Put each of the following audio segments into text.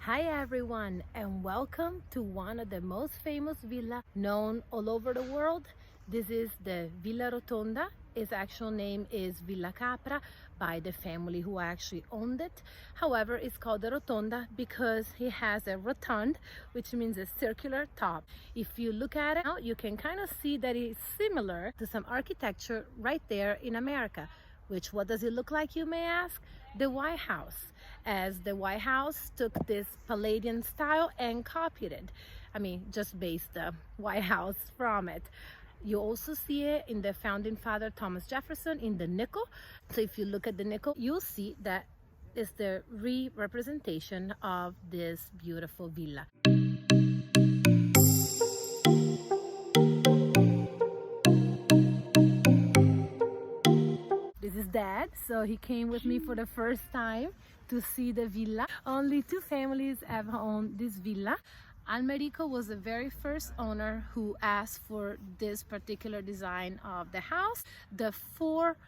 Hi everyone, and welcome to one of the most famous villas known all over the world. This is the Villa Rotonda. Its actual name is Villa Capra by the family who actually owned it. However, it's called the Rotonda because it has a rotund, which means a circular top. If you look at it now, you can kind of see that it's similar to some architecture right there in America. What does it look like, you may ask? The White House, as the White House took this Palladian style and copied it. Just based the White House from it. You also see it in the founding father Thomas Jefferson in the nickel. So if you look at the nickel, you'll see that is the re-representation of this beautiful villa. This is Dad, so he came with me for the first time to see the villa. Only two families have owned this villa. Almerico was the very first owner who asked for this particular design of the house. The four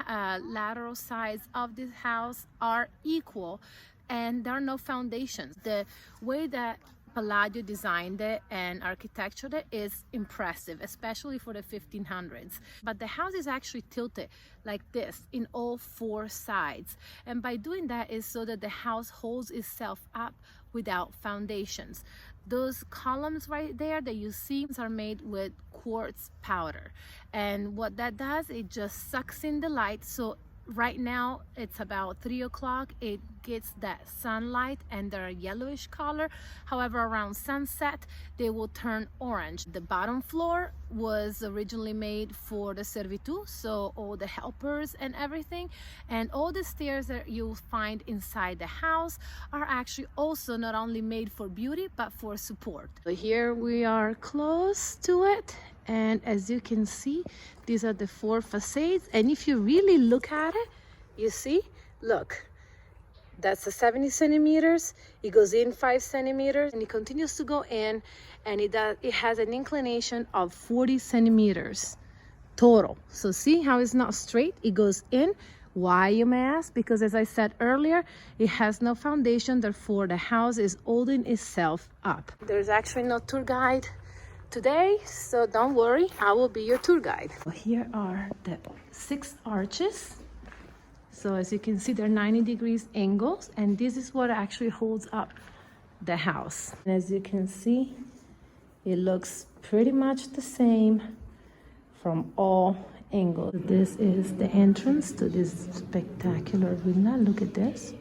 lateral sides of this house are equal and there are no foundations. The way that Palladio designed it and architectured it is impressive, especially for the 1500s. But the house is actually tilted like this in all four sides. And by doing that is so that the house holds itself up without foundations. Those columns right there that you see are made with quartz powder. And what that does, it just sucks in the light. So right now it's about 3 o'clock, it gets that sunlight and they're a yellowish color. However, around sunset they will turn orange. The bottom floor was originally made for the servitù, so all the helpers and everything, and all the stairs that you'll find inside the house are actually also not only made for beauty but for support. So here we are close to it, and as you can see, these are the four facades, and if you really look at it, you see, look, that's the 70 centimeters, it goes in 5 centimeters and it continues to go in, and it has an inclination of 40 centimeters total. So see how it's not straight, it goes in. Why, you may ask? Because as I said earlier, it has no foundation, therefore the house is holding itself up. There's actually no tour guide today, so don't worry, I will be your tour guide. Here are the 6 arches. So as you can see, they're 90 degrees angles, and this is what actually holds up the house. And as you can see, it looks pretty much the same from all angles. This is the entrance to this spectacular villa. Look at this.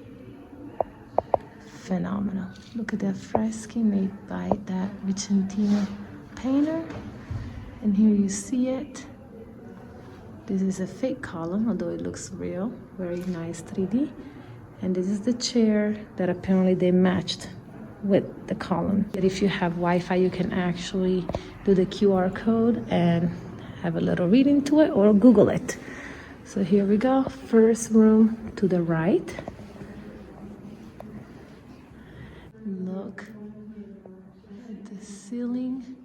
Phenomenal. Look at the affreschi made by that Vicenza painter. And here you see it. This is a fake column, although it looks real. Very nice 3D. And this is the chair that apparently they matched with the column. But if you have Wi-Fi, you can actually do the QR code and have a little reading to it, or Google it. So here we go. First room to the right. Look at the ceiling.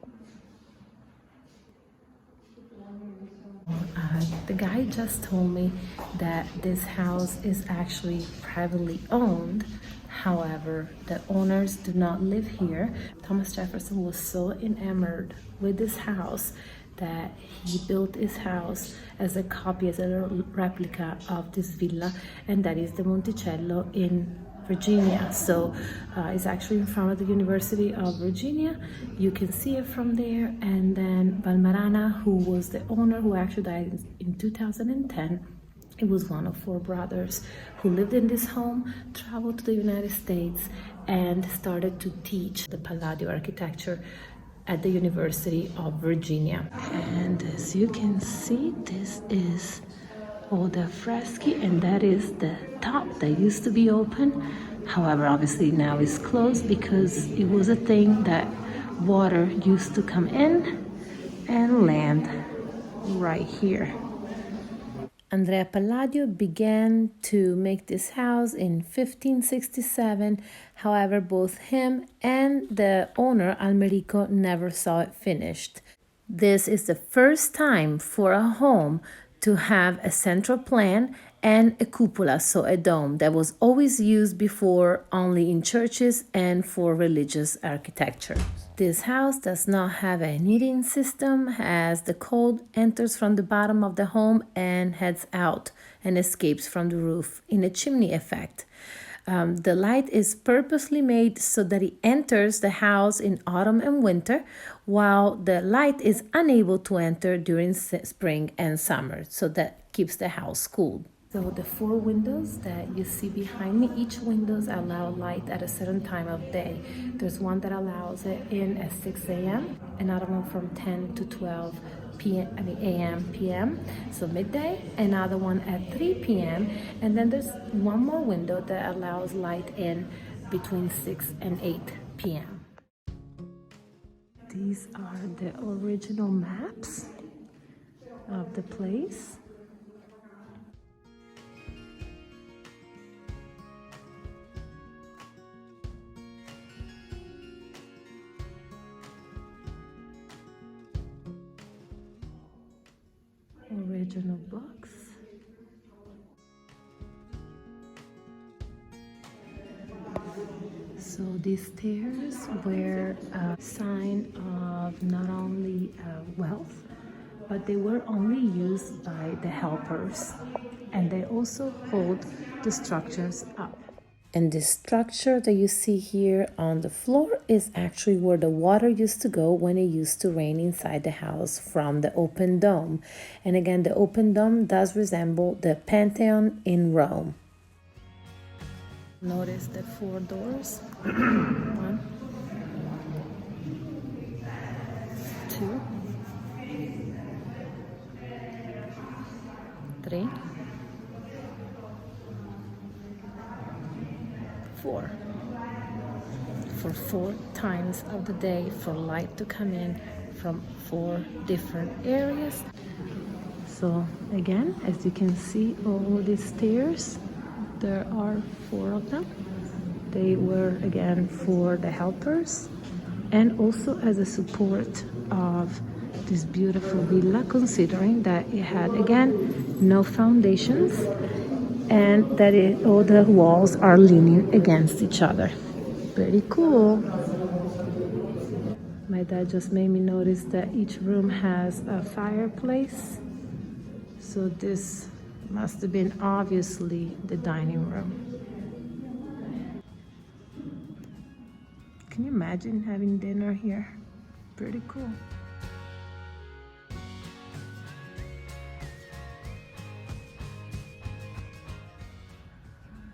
The guy just told me that this house is actually privately owned. However, the owners do not live here. Thomas Jefferson was so enamored with this house that he built his house as a copy, as a replica of this villa, and that is the Monticello in Virginia. So it's actually in front of the University of Virginia. You can see it from there. And then Balmarana, who was the owner, who actually died in 2010, it was one of 4 brothers who lived in this home, traveled to the United States, and started to teach the Palladio architecture at the University of Virginia. And as you can see, this is all the affreschi, and that is the top that used to be open. However, obviously now it's closed because it was a thing that water used to come in and land right here. Andrea Palladio began to make this house in 1567. However, both him and the owner, Almerico, never saw it finished. This is the first time for a home to have a central plan and a cupola, so a dome that was always used before only in churches and for religious architecture. This house does not have a heating system, as the cold enters from the bottom of the home and heads out and escapes from the roof in a chimney effect. The light is purposely made so that it enters the house in autumn and winter, while the light is unable to enter during spring and summer, so that keeps the house cool. So the 4 windows that you see behind me, each windows allow light at a certain time of day. There's one that allows it in at 6 a.m., another one from 10 to 12 a.m. p.m. so midday, another one at 3 p.m. and then there's one more window that allows light in between 6 and 8 p.m. These are the original maps of the place. Original books. So these stairs were a sign of not only wealth, but they were only used by the helpers, and they also hold the structures up. And this structure that you see here on the floor is actually where the water used to go when it used to rain inside the house from the open dome. And again, the open dome does resemble the Pantheon in Rome. Notice the 4 doors. 1, 2, 3, 4. For 4 times of the day for light to come in from 4 different areas. So again, as you can see, all these stairs, there are 4 of them. They were again for the helpers and also as a support of this beautiful villa, considering that it had again no foundations and that all the walls are leaning against each other. Pretty cool. My dad just made me notice that each room has a fireplace. So this must have been obviously the dining room. Can you imagine having dinner here? Pretty cool.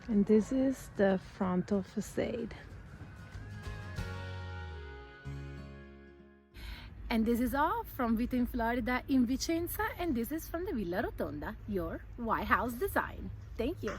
And this is the frontal facade. And this is all from Vita in Florida in Vicenza, and this is from the Villa Rotonda, your White House design. Thank you.